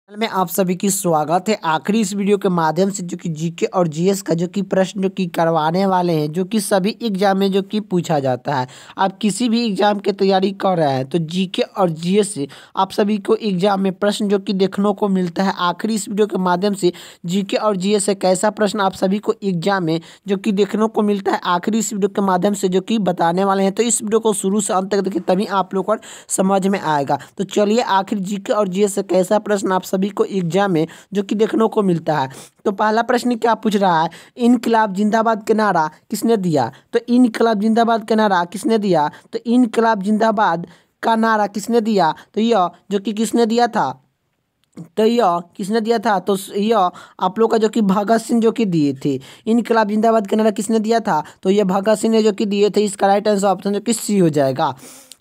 में आप सभी की स्वागत है। आखिरी इस वीडियो के माध्यम से जो कि जीके और जीएस का जो कि प्रश्न जो कि करवाने वाले हैं, जो कि सभी एग्जाम में जो कि पूछा जाता है। आप किसी भी एग्जाम की तैयारी कर रहे हैं तो जीके और जीएस से आप सभी को एग्जाम में प्रश्न जो कि देखने को मिलता है। आखिरी इस वीडियो के माध्यम से जीके और जीएस से कैसा प्रश्न आप सभी को एग्जाम में जो कि देखने को मिलता है, आखिरी इस वीडियो के माध्यम से जो कि बताने वाले हैं। तो इस वीडियो को शुरू से अंत तक देखिए, तभी आप लोग को समझ में आएगा। तो चलिए, आखिर जीके और जीएस से कैसा प्रश्न आप सभी को एग्जाम में जो कि देखने को मिलता है। तो पहला प्रश्न क्या पूछ रहा है, इनकलाब जिंदाबाद का नारा किसने दिया? तो इनकलाब जिंदाबाद का नारा किसने दिया? तो इनकलाब जिंदाबाद का नारा किसने दिया? तो यह जो कि किसने दिया था? तो यह किसने दिया था? तो यह आप लोग का जो कि भगत सिंह जो कि दिए थे। इनकलाब जिंदाबाद का नारा किसने दिया था? तो यह भगत सिंह ने जो कि दिए थे। इसका राइट आंसर ऑप्शन जो कि सी हो जाएगा।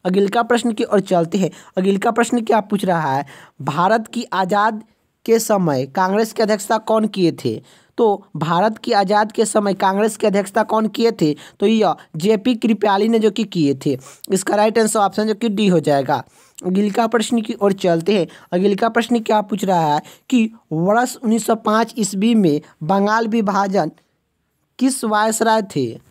अगला प्रश्न की ओर चलते हैं। अगला प्रश्न क्या पूछ रहा है, भारत की आज़ाद के समय कांग्रेस की अध्यक्षता कौन किए थे? तो भारत की आज़ाद के समय कांग्रेस की अध्यक्षता कौन किए थे? तो यह जेपी कृपलानी ने जो कि किए थे। इसका राइट आंसर ऑप्शन जो कि डी हो जाएगा। अगला प्रश्न की ओर चलते हैं। अगला प्रश्न क्या पूछ रहा है कि वर्ष 1905 ईस्वी में बंगाल विभाजन किस वायसराय थे?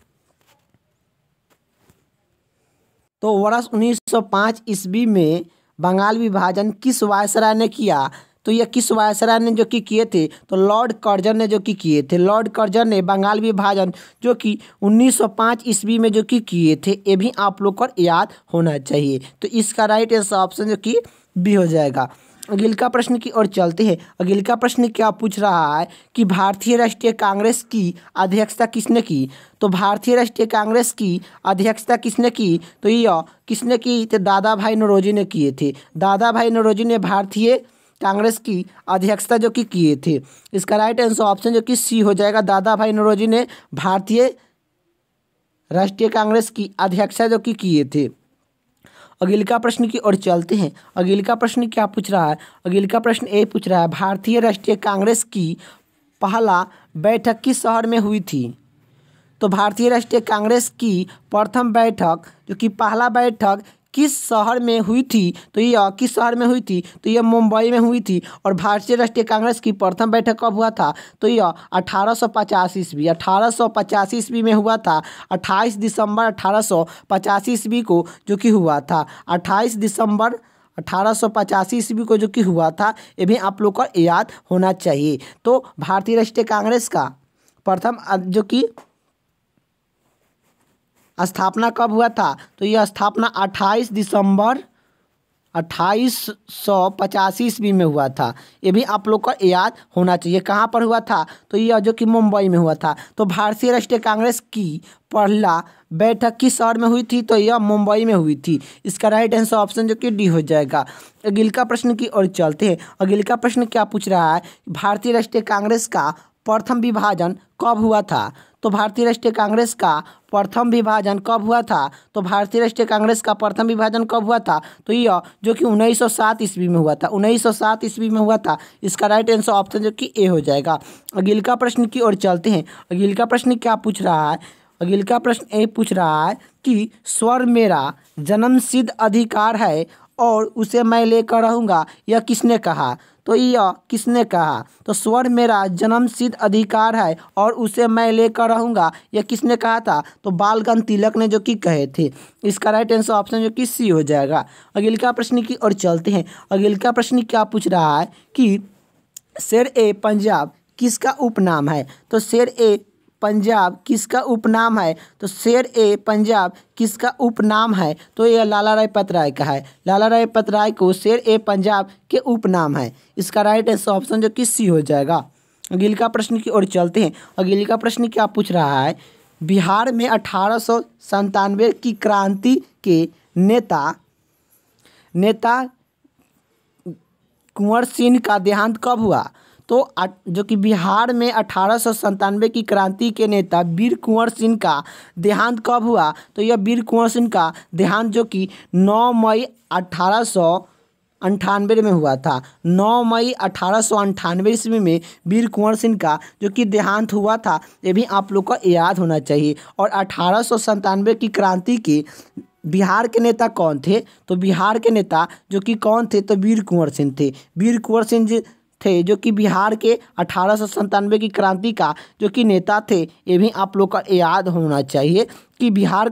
तो वर्ष 1905 ईस्वी में बंगाल विभाजन किस वायसराय ने किया? तो यह किस वायसराय ने जो कि किए थे? तो लॉर्ड कर्जन ने जो कि किए थे। लॉर्ड कर्जन ने बंगाल विभाजन जो कि 1905 ईस्वी में जो कि किए थे। ये भी आप लोग को याद होना चाहिए। तो इसका राइट आंसर ऑप्शन जो कि बी हो जाएगा। अगला प्रश्न की ओर चलते हैं। अगला प्रश्न क्या पूछ रहा है कि भारतीय राष्ट्रीय कांग्रेस की अध्यक्षता किसने की? तो भारतीय राष्ट्रीय कांग्रेस की अध्यक्षता किसने की? तो यह किसने की? तो दादा भाई नौरोजी ने किए थे। दादा भाई नौरोजी ने भारतीय कांग्रेस की अध्यक्षता जो कि किए थे। इसका राइट आंसर ऑप्शन जो कि सी हो जाएगा। दादा भाई नौरोजी ने भारतीय राष्ट्रीय कांग्रेस की अध्यक्षता जो कि किए थे। अगला प्रश्न की ओर चलते हैं। अगला प्रश्न क्या पूछ रहा है? अगला प्रश्न ये पूछ रहा है, भारतीय राष्ट्रीय कांग्रेस की पहला बैठक किस शहर में हुई थी? तो भारतीय राष्ट्रीय कांग्रेस की प्रथम बैठक जो कि पहला बैठक किस शहर में हुई थी? तो यह किस शहर में हुई थी? तो यह मुंबई में हुई थी। और भारतीय राष्ट्रीय कांग्रेस की प्रथम बैठक कब हुआ था? तो यह 1850 ईस्वी में हुआ था। 28 दिसंबर 1885 ईस्वी को जो कि हुआ था। 28 दिसंबर 1885 ईस्वी को जो कि हुआ था। ये भी आप लोग को याद होना चाहिए। तो भारतीय राष्ट्रीय कांग्रेस का प्रथम जो कि स्थापना कब हुआ था? तो यह स्थापना 28 दिसंबर 1885 ईस्वी में हुआ था। ये भी आप लोग को याद होना चाहिए। कहाँ पर हुआ था? तो यह जो कि मुंबई में हुआ था। तो भारतीय राष्ट्रीय कांग्रेस की पहला बैठक किस शहर में हुई थी? तो यह मुंबई में हुई थी। इसका राइट आंसर ऑप्शन जो कि डी हो जाएगा। अगला प्रश्न की ओर चलते हैं। अगला प्रश्न क्या पूछ रहा है, भारतीय राष्ट्रीय कांग्रेस का प्रथम विभाजन कब हुआ था? तो भारतीय राष्ट्रीय कांग्रेस का प्रथम विभाजन कब हुआ था? तो भारतीय राष्ट्रीय कांग्रेस का प्रथम विभाजन कब हुआ था? तो यह जो कि 1907 ईस्वी में हुआ था। 1907 ईस्वी में हुआ था। इसका राइट आंसर ऑप्शन जो कि ए हो जाएगा। अगला प्रश्न की ओर चलते हैं। अगला प्रश्न क्या पूछ रहा है? अगला प्रश्न ये पूछ रहा है कि स्वर मेरा जन्मसिद्ध अधिकार है और उसे मैं लेकर रहूँगा, यह किसने कहा? तो यह किसने कहा? तो स्वर मेरा जन्मसिद्ध अधिकार है और उसे मैं लेकर रहूँगा, यह किसने कहा था? तो बाल गंगा तिलक ने जो कि कहे थे। इसका राइट आंसर ऑप्शन जो कि सी हो जाएगा। अगला प्रश्न की ओर चलते हैं। अगला प्रश्न क्या पूछ रहा है कि शेर ए पंजाब किसका उपनाम है? तो शेर ए पंजाब किसका उपनाम है? तो शेर ए पंजाब किसका उपनाम है? तो यह लाला लाजपत राय का है। लाला लाजपत राय को शेर ए पंजाब के उपनाम है। इसका राइट आंसर ऑप्शन जो कि सी हो जाएगा। अगला प्रश्न की ओर चलते हैं। अगला प्रश्न क्या पूछ रहा है, बिहार में 1897 की क्रांति के नेता कुंवर सिंह का देहांत कब हुआ? तो जो कि बिहार में 1897 की क्रांति के नेता वीर कुंवर सिंह का देहांत कब हुआ? तो यह वीर कुंवर सिंह का देहांत जो कि 9 मई 1898 में हुआ था। 9 मई 1898 ईस्वी में वीर कुंवर सिंह का जो कि देहांत हुआ था। ये भी आप लोग को याद होना चाहिए। और 1897 की क्रांति के बिहार के नेता कौन थे? तो बिहार के नेता जो कि कौन थे? तो वीर कुंवर सिंह थे। वीर कुंवर सिंह थे जो कि बिहार के 1897 की क्रांति का जो कि नेता थे, ये भी आप लोग का याद होना चाहिए कि बिहार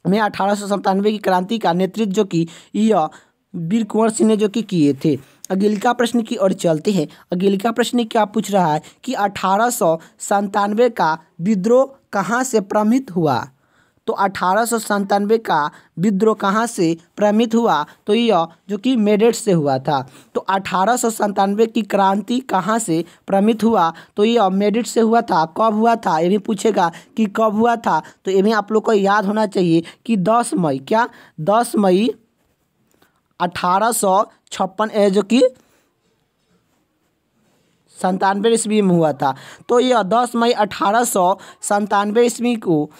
में 1897 की क्रांति का नेतृत्व जो कि यह वीर कुंवर सिंह ने जो कि किए थे। अगले प्रश्न की ओर चलते हैं। अगले प्रश्न क्या पूछ रहा है कि 1897 का विद्रोह कहाँ से प्रारंभित हुआ। तो 1897 का विद्रोह कहाँ से प्रारंभित हुआ, तो यह जो कि मेरठ से हुआ था। तो 1897 की क्रांति कहाँ से प्रारंभित हुआ, तो यह मेरठ से हुआ था। कब हुआ था, ये भी पूछेगा कि कब हुआ था, तो ये भी आप लोग को याद होना चाहिए कि 10 मई 1856 जो कि 97 ईस्वी में हुआ था। तो यह 10 मई 1897 ईस्वी को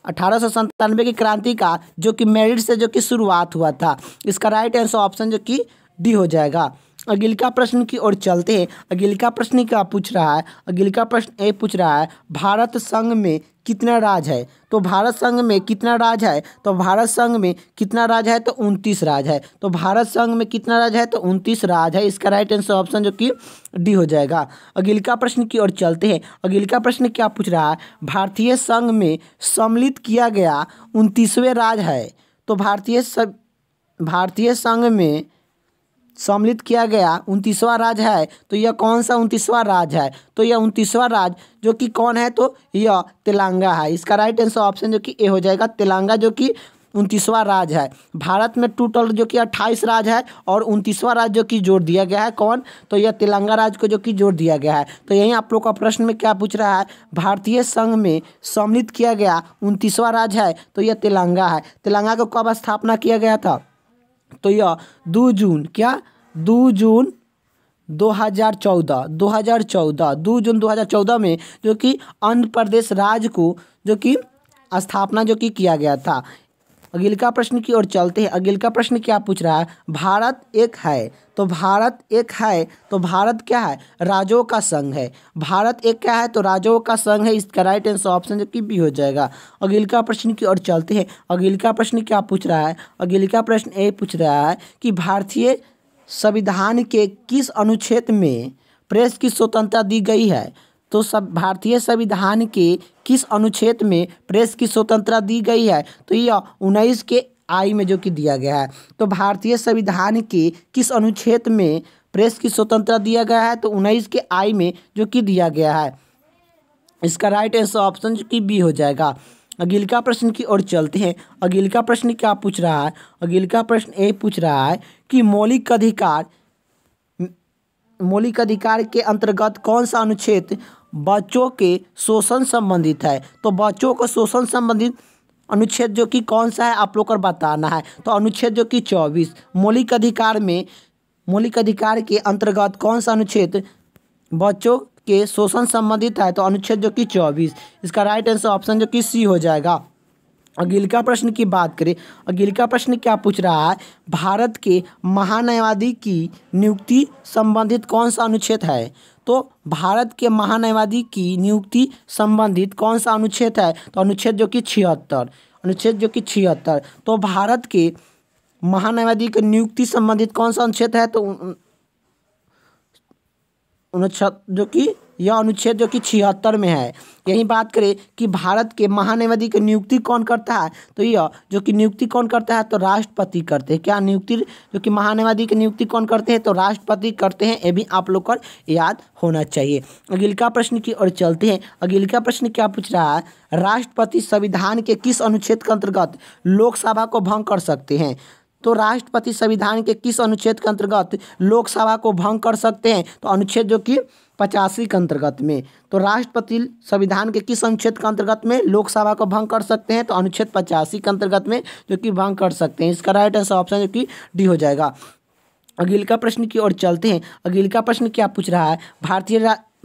1897 की क्रांति का जो कि मेरठ से जो कि शुरुआत हुआ था। इसका राइट आंसर ऑप्शन जो कि डी हो जाएगा। अगले प्रश्न की ओर चलते हैं। अगले प्रश्न क्या पूछ रहा है, अगले प्रश्न ये पूछ रहा है भारत संघ में कितना राज्य है। तो भारत संघ में कितना राज्य है, तो भारत संघ में कितना राज्य है, तो 29 राज्य है। तो भारत संघ में कितना राज्य है, तो 29 राज्य है। इसका राइट आंसर ऑप्शन जो कि डी हो जाएगा। अगले प्रश्न की ओर चलते हैं। अगले प्रश्न क्या पूछ रहा है भारतीय संघ में सम्मिलित किया गया 29वें राज्य है। तो भारतीय संघ में सम्मिलित किया गया 29वां राज्य है। तो यह कौन सा 29वां राज्य है, तो यह 29वां राज्य जो कि कौन है, तो यह तेलंगाना है। इसका राइट आंसर ऑप्शन जो कि ए हो जाएगा। तेलंगाना जो कि 29वां राज्य है। भारत में टोटल जो कि 28 राज्य है और 29वां राज्य जो कि जोड़ दिया गया है कौन, तो यह तेलंगाना राज्य को जो कि जोड़ दिया गया है। तो यहीं आप लोग का प्रश्न में क्या पूछ रहा है, भारतीय संघ में सम्मिलित किया गया 29वां राज्य है, तो यह तेलंगाना है। तेलंगाना को कब स्थापना किया गया था, तो यह 2 जून 2014 में जो कि आंध्र प्रदेश राज्य को जो कि स्थापना जो कि किया गया था। अगले प्रश्न की ओर चलते हैं। अगले प्रश्न क्या पूछ रहा है भारत एक है। तो भारत एक है, तो भारत क्या है, राज्यों का संघ है। भारत एक क्या है, तो राज्यों का संघ है। इसका राइट आंसर ऑप्शन जो कि बी हो जाएगा। अगले प्रश्न की ओर चलते हैं। अगले प्रश्न क्या पूछ रहा है, अगले प्रश्न ये पूछ रहा है कि भारतीय संविधान के किस अनुच्छेद में प्रेस की स्वतंत्रता दी गई है। तो भारतीय संविधान के किस अनुच्छेद में प्रेस की स्वतंत्रता दी गई है, तो यह 19 के आई में जो कि दिया गया है। तो भारतीय संविधान के किस अनुच्छेद में प्रेस की स्वतंत्रता दिया गया है, तो 19 के आई में जो कि दिया गया है। इसका राइट आंसर ऑप्शन जो कि बी हो जाएगा। अगले प्रश्न की ओर चलते हैं। अगले प्रश्न क्या पूछ रहा है, अगले प्रश्न ये पूछ रहा है कि मौलिक अधिकार के अंतर्गत कौन सा अनुच्छेद बच्चों के शोषण संबंधित है। तो बच्चों को शोषण संबंधित अनुच्छेद जो कि कौन सा है आप लोग को बताना है। तो अनुच्छेद जो कि 24 मौलिक अधिकार के अंतर्गत कौन सा अनुच्छेद बच्चों के शोषण संबंधित है, तो अनुच्छेद जो कि 24। इसका राइट आंसर ऑप्शन जो कि सी हो जाएगा। अगले प्रश्न की बात करें। अगले प्रश्न क्या पूछ रहा है भारत के महान्यायवादी की नियुक्ति संबंधित कौन सा अनुच्छेद है। तो भारत के महान्यायवादी की नियुक्ति संबंधित कौन सा अनुच्छेद है, तो अनुच्छेद जो कि 76। तो भारत के महान्यायवादी की नियुक्ति संबंधित कौन सा अनुच्छेद है, तो अनुच्छेद जो कि यह अनुच्छेद जो कि 76 में है। यही बात करें कि भारत के महान्यायवादी की नियुक्ति कौन करता है, तो यह जो कि नियुक्ति कौन करता है, तो राष्ट्रपति करते हैं। क्या नियुक्ति जो कि महान्यायवादी की नियुक्ति कौन करते हैं, तो राष्ट्रपति करते हैं। ये भी आप लोग को याद होना चाहिए। अगले प्रश्न की ओर चलते हैं। अगले प्रश्न क्या पूछ रहा है राष्ट्रपति संविधान के किस अनुच्छेद के अंतर्गत लोकसभा को भंग कर सकते हैं। तो राष्ट्रपति संविधान के किस अनुच्छेद के अंतर्गत लोकसभा को भंग कर सकते हैं, तो अनुच्छेद जो कि 85 के अंतर्गत में। तो राष्ट्रपति संविधान के किस अनुच्छेद के अंतर्गत में लोकसभा को भंग कर सकते हैं, तो अनुच्छेद 85 के अंतर्गत में जो कि भंग कर सकते हैं। इसका राइट आंसर ऑप्शन जो कि डी हो जाएगा। अगले प्रश्न की ओर चलते हैं। अगले प्रश्न क्या पूछ रहा है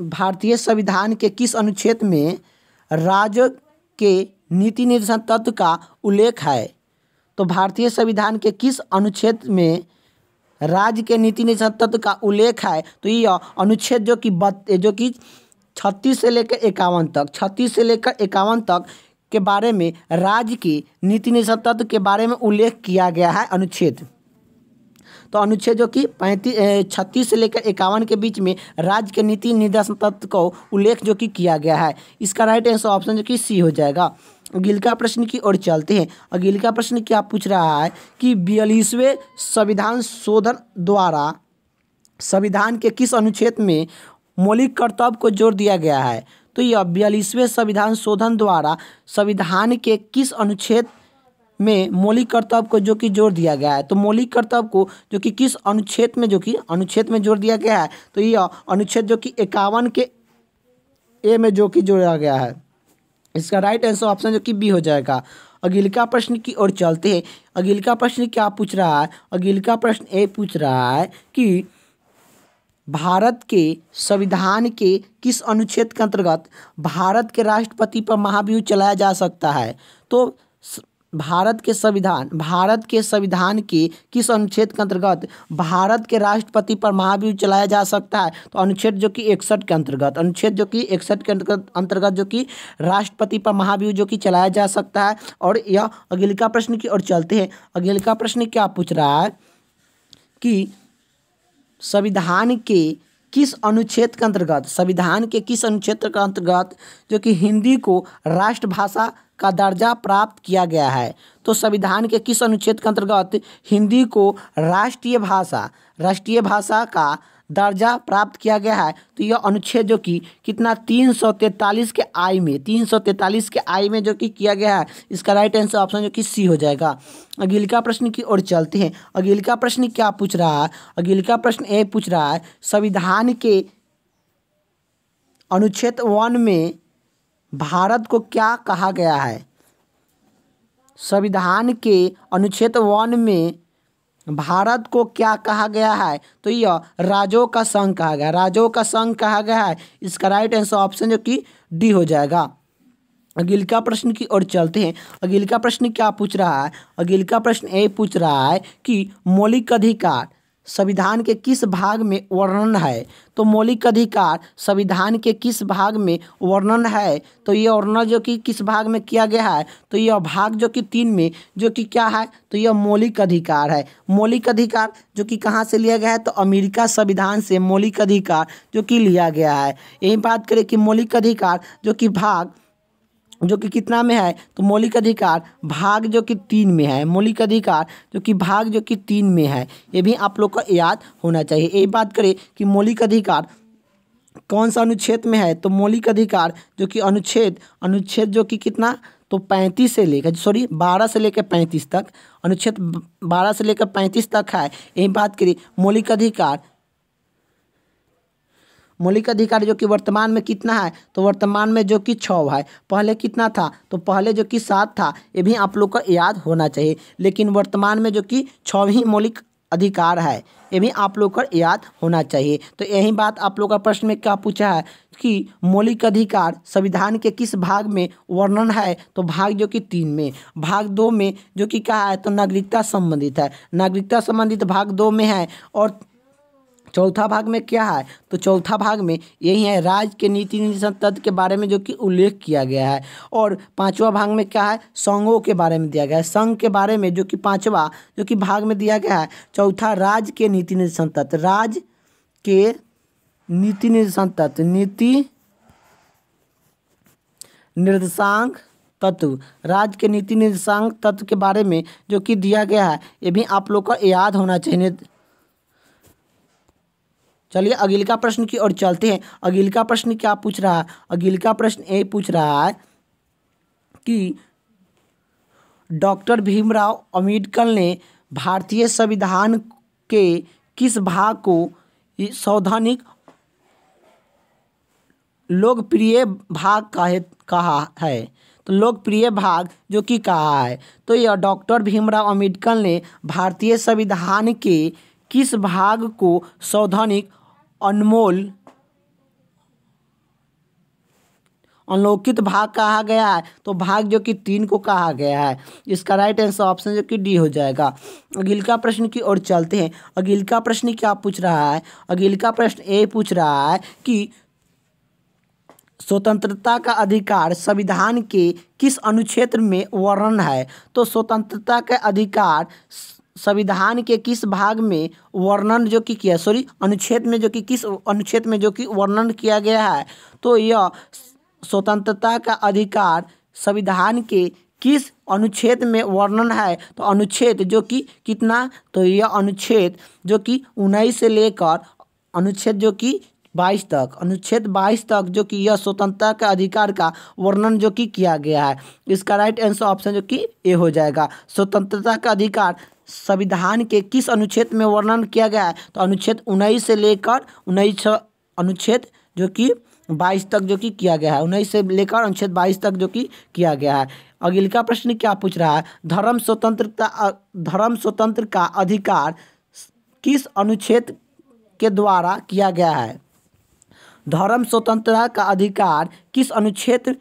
भारतीय संविधान के किस अनुच्छेद में राज्य के नीति निर्देशन तत्व का उल्लेख है। तो भारतीय संविधान के किस अनुच्छेद में राज्य के नीति निर्देशन तत्व का उल्लेख है, तो यह अनुच्छेद जो कि 36 से लेकर 51 तक के बारे में राज्य की नीति निर्देशन तत्व के बारे में उल्लेख किया गया है अनुच्छेद। तो अनुच्छेद जो कि 36 से लेकर 51 के बीच में राज्य के नीति निर्देशन तत्व को उल्लेख जो कि किया गया है। इसका राइट आंसर ऑप्शन जो कि सी हो जाएगा। अगले का प्रश्न की ओर चलते हैं। अगले का प्रश्न क्या पूछ रहा है कि 42वें संविधान शोधन द्वारा संविधान के किस अनुच्छेद में मौलिक कर्तव्य को जोड़ दिया गया है। तो यह 42वें संविधान शोधन द्वारा संविधान के किस अनुच्छेद में मौलिक कर्तव्य को जो कि जोड़ दिया गया है। तो मौलिक कर्तव्य को जो कि किस अनुच्छेद में जोड़ दिया गया है। तो यह अनुच्छेद जो कि 51 के ए में जो कि जोड़ा गया है। इसका राइट आंसर ऑप्शन जो कि बी हो जाएगा। अगले का प्रश्न की ओर चलते हैं। अगले का प्रश्न क्या पूछ रहा है। अगले का प्रश्न ए पूछ रहा है कि भारत के संविधान के किस अनुच्छेद के अंतर्गत भारत के राष्ट्रपति पर महाभियोग चलाया जा सकता है। तो भारत के संविधान के किस अनुच्छेद के अंतर्गत भारत के राष्ट्रपति पर महाभियोग चलाया जा सकता है। तो अनुच्छेद जो कि 61 के अंतर्गत जो कि राष्ट्रपति पर महाभियोग जो कि चलाया जा सकता है। और यह अगले का प्रश्न की ओर चलते हैं। अगले का प्रश्न क्या पूछ रहा है कि संविधान के किस अनुच्छेद के अंतर्गत जो कि हिंदी को राष्ट्रभाषा का दर्जा प्राप्त किया गया है। तो संविधान के किस अनुच्छेद के अंतर्गत हिंदी को राष्ट्रीय भाषा का दर्जा प्राप्त किया गया है। तो यह अनुच्छेद जो कि कितना 343 के आई में जो कि किया गया है। इसका राइट आंसर ऑप्शन जो कि सी हो जाएगा। अगले का प्रश्न की ओर चलते हैं। अगले का प्रश्न क्या पूछ रहा है। अगले का प्रश्न ए पूछ रहा है संविधान के अनुच्छेद 1 में भारत को क्या कहा गया है। संविधान के अनुच्छेद 1 में भारत को क्या कहा गया है। तो यह राज्यों का संघ कहा गया है। इसका राइट आंसर ऑप्शन जो कि डी हो जाएगा। अगले का प्रश्न की ओर चलते हैं। अगले का प्रश्न क्या पूछ रहा है। अगले का प्रश्न ए पूछ रहा है कि मौलिक अधिकार संविधान के किस भाग में वर्णन है। तो मौलिक अधिकार संविधान के किस भाग में वर्णन है। तो यह वर्णन जो कि किस भाग में किया गया है। तो यह भाग जो कि 3 में जो कि क्या है। तो यह मौलिक अधिकार है। मौलिक अधिकार जो कि कहाँ से लिया गया है। तो अमेरिका संविधान से मौलिक अधिकार जो कि लिया गया है। यही बात करें कि मौलिक अधिकार जो कि भाग जो कि कितना में है। तो मौलिक अधिकार भाग जो कि 3 में है। मौलिक अधिकार जो कि भाग जो कि 3 में है। ये भी आप लोग को याद होना चाहिए। यही बात करें कि मौलिक अधिकार कौन सा अनुच्छेद में है। तो मौलिक अधिकार जो कि अनुच्छेद जो कि कितना तो 12 से लेकर 35 तक अनुच्छेद 12 से लेकर 35 तक है। यही बात करें मौलिक अधिकार जो कि वर्तमान में कितना है। तो वर्तमान में जो कि 6 है। पहले कितना था। तो पहले जो कि 7 था। ये भी आप लोग को याद होना चाहिए। लेकिन वर्तमान में जो कि 6वीं मौलिक अधिकार है। ये भी आप लोग को याद होना चाहिए। तो यही बात आप लोग का प्रश्न में क्या पूछा है कि मौलिक अधिकार संविधान के किस भाग में वर्णन है। तो भाग जो कि 3 में। भाग 2 में जो कि क्या है। तो नागरिकता संबंधित है। नागरिकता संबंधित भाग 2 में है। और चौथा भाग में क्या है। तो चौथा भाग में यही है राज्य के नीति निर्देशन तत्व के बारे में जो कि उल्लेख किया गया है। और 5वां भाग में क्या है। संघों के बारे में दिया गया है। संघ के बारे में जो कि 5वां जो कि भाग में दिया गया है। चौथा राज्य के नीति निर्देशन तत्व राज्य के नीति निर्देशांक तत्व राज्य के नीति निर्देशांक तत्व के बारे में जो कि दिया गया है। ये भी आप लोग को याद होना चाहिए। चलिए अगले का प्रश्न की ओर चलते हैं। अगले का प्रश्न क्या पूछ रहा है। अगले का प्रश्न ए पूछ रहा है कि डॉक्टर भीमराव अंबेडकर ने भारतीय संविधान के किस भाग को संवैधानिक लोकप्रिय भाग कहा है। तो लोकप्रिय भाग जो कि कहा है। तो यह डॉक्टर भीमराव अंबेडकर ने भारतीय संविधान के किस भाग को संवैधानिक अनौकित भाग कहा गया है। तो भाग जो कि 3 को कहा गया है। इसका राइट आंसर ऑप्शन जो कि डी हो जाएगा। अगले का प्रश्न की ओर चलते हैं। अगले का प्रश्न क्या पूछ रहा है। अगले का प्रश्न ए पूछ रहा है कि स्वतंत्रता का अधिकार संविधान के किस अनुच्छेद में वर्णन है। तो स्वतंत्रता का अधिकार संविधान के किस भाग में वर्णन जो कि किया अनुच्छेद में जो कि किस अनुच्छेद में जो कि वर्णन किया गया है? तो यह स्वतंत्रता का अधिकार संविधान के किस अनुच्छेद में वर्णन है? तो अनुच्छेद जो कि कितना, तो यह अनुच्छेद जो कि 19 से लेकर अनुच्छेद जो कि 22 तक, अनुच्छेद 22 तक जो कि यह स्वतंत्रता का अधिकार का वर्णन जो कि किया गया है। इसका राइट आंसर ऑप्शन जो कि ए हो जाएगा। स्वतंत्रता का अधिकार संविधान के किस अनुच्छेद में वर्णन किया गया है? तो अनुच्छेद 19 से लेकर 19 अनुच्छेद जो कि 22 तक जो कि किया गया है, 19 से लेकर अनुच्छेद 22 तक जो कि किया गया है। अगले का प्रश्न क्या पूछ रहा है? धर्म स्वतंत्र का अधिकार किस अनुच्छेद के द्वारा किया गया है? धर्म स्वतंत्रता का अधिकार किस अनुच्छेद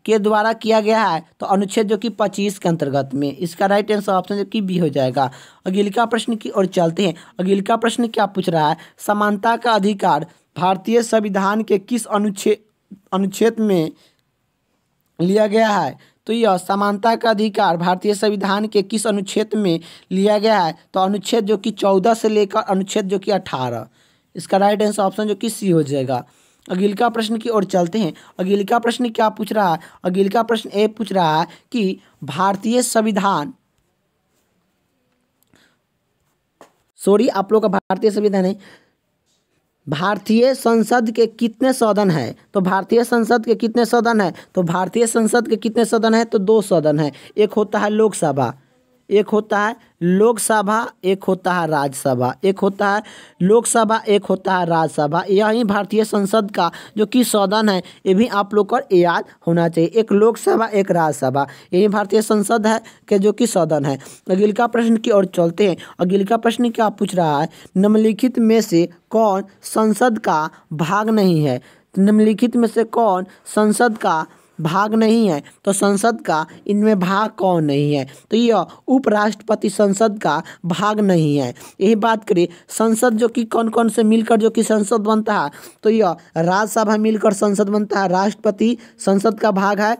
के द्वारा किया गया है? तो अनुच्छेद जो कि 25 के अंतर्गत में। इसका राइट आंसर ऑप्शन जो कि बी हो जाएगा। अगले का प्रश्न की ओर चलते हैं। अगले का प्रश्न क्या पूछ रहा है? समानता का अधिकार भारतीय संविधान के किस अनुच्छेद में लिया गया है? तो यह समानता का अधिकार भारतीय संविधान के किस अनुच्छेद में लिया गया है? तो अनुच्छेद जो कि 14 से लेकर अनुच्छेद जो कि 18। इसका राइट आंसर ऑप्शन जो कि सी हो जाएगा। अगले का प्रश्न की ओर चलते हैं। अगले का प्रश्न क्या पूछ रहा है? अगले का प्रश्न ए पूछ रहा है कि भारतीय संविधान आप लोग का भारतीय संविधान है, भारतीय संसद के कितने सदन है? तो भारतीय संसद के कितने सदन है? तो भारतीय संसद के कितने सदन है? तो 2 सदन है। एक होता है लोकसभा, एक होता है लोकसभा, एक होता है राज्यसभा, एक होता है लोकसभा, एक होता है राज्यसभा। यही भारतीय संसद का जो कि सदन है, ये भी आप लोग को याद होना चाहिए। एक लोकसभा, एक राज्यसभा, यही भारतीय संसद है के जो कि सदन है। अगले का प्रश्न की ओर चलते हैं। अगले का प्रश्न क्या पूछ रहा है? निम्नलिखित में से कौन संसद का भाग नहीं है? निम्नलिखित में से कौन संसद का भाग नहीं है? तो संसद का इनमें भाग कौन नहीं है? तो यह उपराष्ट्रपति संसद का भाग नहीं है। यही बात करें संसद जो कि कौन कौन से मिलकर जो कि संसद बनता है, तो यह राज्यसभा मिलकर संसद बनता है, राष्ट्रपति संसद का भाग है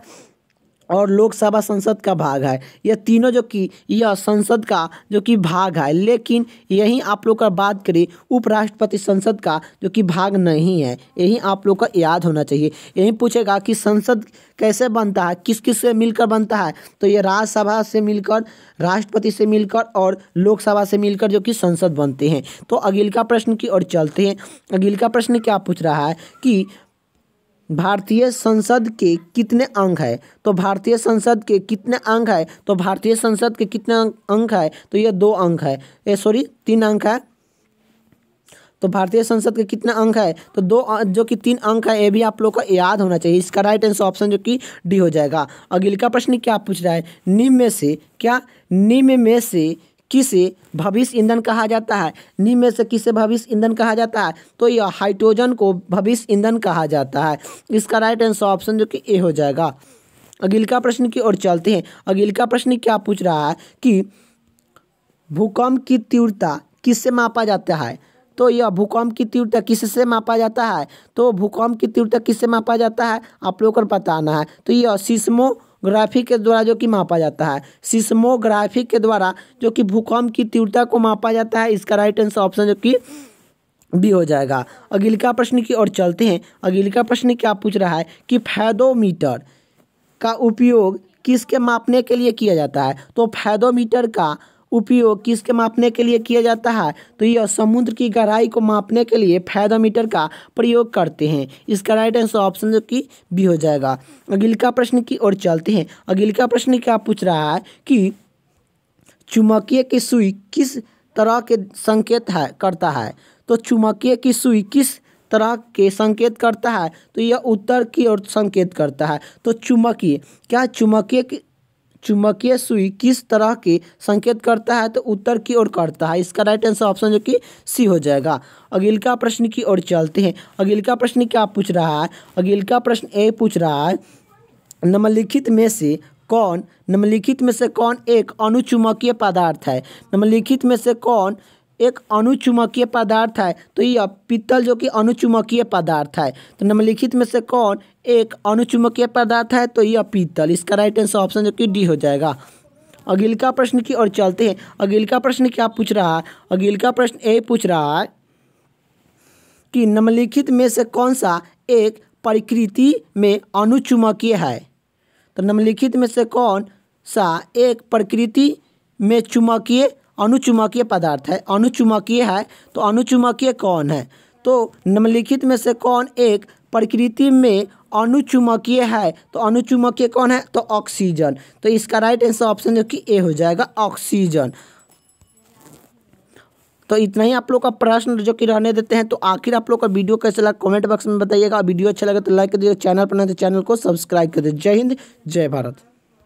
और लोकसभा संसद का भाग है। यह तीनों जो कि यह संसद का जो कि भाग है, लेकिन यही आप लोग का बात करें उपराष्ट्रपति संसद का जो कि भाग नहीं है। यही आप लोग का याद होना चाहिए। यही पूछेगा कि संसद कैसे बनता है, किस किस से मिलकर बनता है? तो ये राज्यसभा से मिलकर, राष्ट्रपति से मिलकर और लोकसभा से मिलकर जो कि संसद बनते हैं। तो अगले का प्रश्न की ओर चलते हैं। अगले का प्रश्न क्या पूछ रहा है कि भारतीय संसद के कितने अंग है? तो भारतीय संसद के कितने अंग है? तो भारतीय संसद के कितने अंग है? तो ये 2 अंग है, 3 अंक है। तो भारतीय संसद के कितने अंक है? तो 2 जो कि 3 अंक है। ये भी आप लोग को याद होना चाहिए। इसका राइट आंसर ऑप्शन जो कि डी हो जाएगा। अगले का प्रश्न क्या पूछ रहा है? निम्न में से किसे भविष्य ईंधन कहा जाता है? निम्न में से किसे भविष्य ईंधन कहा जाता है? तो यह हाइड्रोजन को भविष्य ईंधन कहा जाता है। इसका राइट आंसर ऑप्शन जो कि ए हो जाएगा। अगले का प्रश्न की ओर चलते हैं। अगले का प्रश्न क्या पूछ रहा है कि भूकंप की तीव्रता किससे मापा जाता है? तो यह भूकंप की तीव्रता किससे मापा जाता है? तो भूकंप की तीव्रता किससे मापा जाता है आप लोगों को बताना है। तो यह सिस्मोग्राफी के द्वारा जो कि मापा जाता है। सिस्मोग्राफी के द्वारा जो कि भूकंप की तीव्रता को मापा जाता है। इसका राइट आंसर ऑप्शन जो कि बी हो जाएगा। अगले का प्रश्न की ओर चलते हैं। अगले का प्रश्न क्या पूछ रहा है कि फेदोमीटर का उपयोग किसके मापने के लिए किया जाता है? तो फेदोमीटर का उपयोग किसके मापने के लिए किया जाता है? तो यह समुद्र की गहराई को मापने के लिए फेदोमीटर का प्रयोग करते हैं। इसका राइट आंसर ऑप्शन जो कि बी हो जाएगा। अगले का प्रश्न की ओर चलते हैं। अगले का प्रश्न क्या पूछ रहा है कि चुंबकीय की सुई किस तरह के संकेत करता है? तो चुंबकीय की सुई किस तरह के संकेत करता है? तो यह उत्तर की ओर संकेत करता है। तो चुंबकीय सुई किस तरह के संकेत करता है? तो उत्तर की ओर करता है। इसका राइट आंसर ऑप्शन जो कि सी हो जाएगा। अगले का प्रश्न की ओर चलते हैं। अगले का प्रश्न क्या पूछ रहा है? अगले का प्रश्न ए पूछ रहा है निम्नलिखित में से कौन एक अणुचुंबकीय पदार्थ है? निम्नलिखित में से कौन एक अणुचुंबकीय पदार्थ है? तो यह पीतल जो कि अणुचुंबकीय पदार्थ है। तो निम्नलिखित में से कौन एक अणुचुंबकीय पदार्थ है? तो यह पीतल। इसका राइट आंसर ऑप्शन जो कि डी हो जाएगा। अगला प्रश्न की ओर चलते हैं। अगला प्रश्न क्या पूछ रहा है? अगला प्रश्न ये पूछ रहा है कि निम्नलिखित में से कौन सा एक प्रकृति में अनुचुंबकीय है? तो निम्नलिखित में से कौन सा एक प्रकृति में चुंबकीय अनुचुंबकीय पदार्थ है? अनुचुंबकीय है तो अनुचुंबकीय कौन है? तो निम्नलिखित में से कौन एक प्रकृति में अनुचुंबकीय है? तो अनुचुंबकीय कौन है? तो ऑक्सीजन। तो इसका राइट आंसर ऑप्शन जो कि ए हो जाएगा, ऑक्सीजन। तो इतना ही आप लोग का प्रश्न जो कि रहने देते हैं। तो आखिर आप लोग का वीडियो कैसा लगा कमेंट बॉक्स में बताइएगा। वीडियो अच्छा लगा तो लाइक कर दीजिए, चैनल पर नहीं तो चैनल को सब्सक्राइब कर दीजिए। जय हिंद, जय भारत।